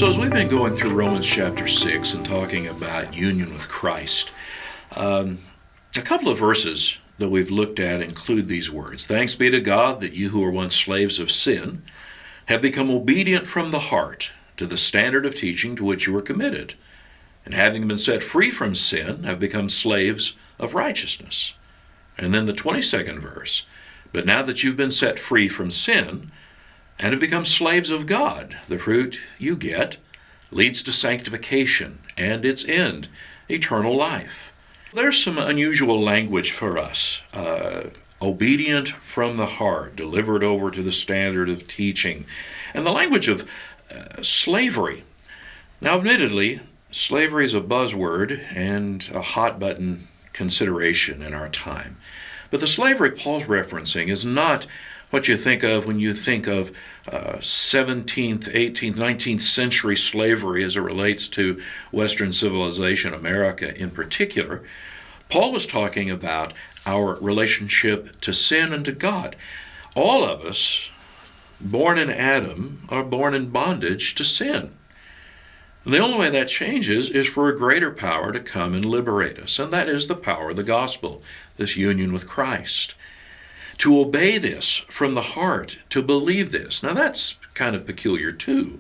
So as we've been going through Romans chapter 6 and talking about union with Christ, a couple of verses that we've looked at include these words. Thanks be to God that you who were once slaves of sin have become obedient from the heart to the standard of teaching to which you were committed, and having been set free from sin have become slaves of righteousness. And then the 22nd verse, but now that you've been set free from sin and have become slaves of God, the fruit you get leads to sanctification and its end, eternal life. There's some unusual language for us. Obedient from the heart, delivered over to the standard of teaching. And the language of slavery. Now, admittedly, slavery is a buzzword and a hot-button consideration in our time. But the slavery Paul's referencing is not what you think of when you think of 17th, 18th, 19th century slavery as it relates to Western civilization, America in particular. Paul was talking about our relationship to sin and to God. All of us, born in Adam, are born in bondage to sin. And the only way that changes is for a greater power to come and liberate us, and that is the power of the gospel, this union with Christ. To obey this from the heart, to believe this. Now that's kind of peculiar too.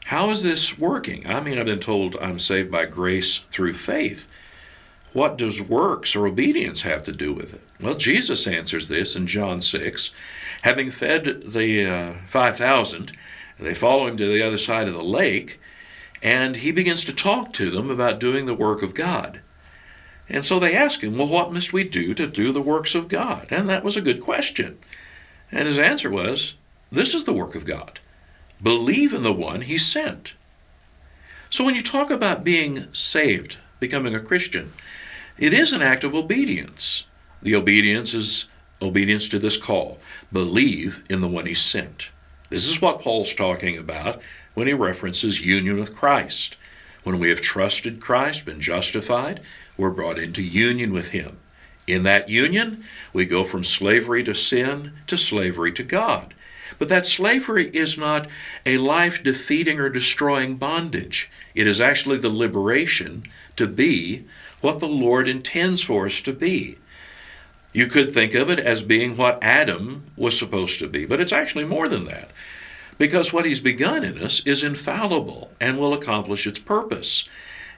How is this working? I mean, I've been told I'm saved by grace through faith. What does works or obedience have to do with it? Well, Jesus answers this in John 6. Having fed the 5,000, they follow him to the other side of the lake, and he begins to talk to them about doing the work of God. And so they ask him, well, what must we do to do the works of God? And that was a good question. And his answer was, this is the work of God. Believe in the one he sent. So when you talk about being saved, becoming a Christian, it is an act of obedience. The obedience is obedience to this call. Believe in the one he sent. This is what Paul's talking about when he references union with Christ. When we have trusted Christ, been justified, we're brought into union with him. In that union, we go from slavery to sin to slavery to God. But that slavery is not a life-defeating or destroying bondage. It is actually the liberation to be what the Lord intends for us to be. You could think of it as being what Adam was supposed to be, but it's actually more than that. Because what he's begun in us is infallible and will accomplish its purpose.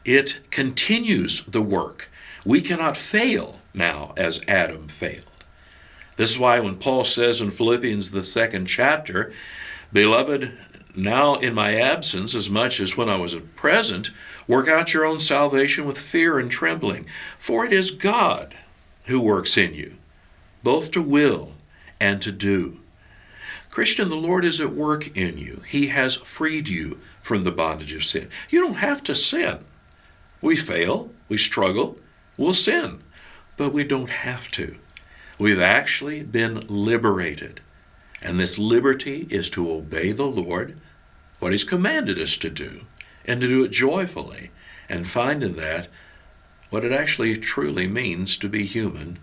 It continues the work. We cannot fail now as Adam failed. This is why when Paul says in Philippians, the 2nd chapter, Beloved, now in my absence, as much as when I was present, work out your own salvation with fear and trembling. For it is God who works in you, both to will and to do. Christian, the Lord is at work in you. He has freed you from the bondage of sin. You don't have to sin. We fail, we struggle, we'll sin, but we don't have to. We've actually been liberated. And this liberty is to obey the Lord, what he's commanded us to do, and to do it joyfully, and find in that what it actually truly means to be human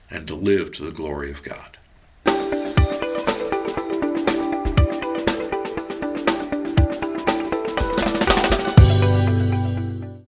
and to live to the glory of God.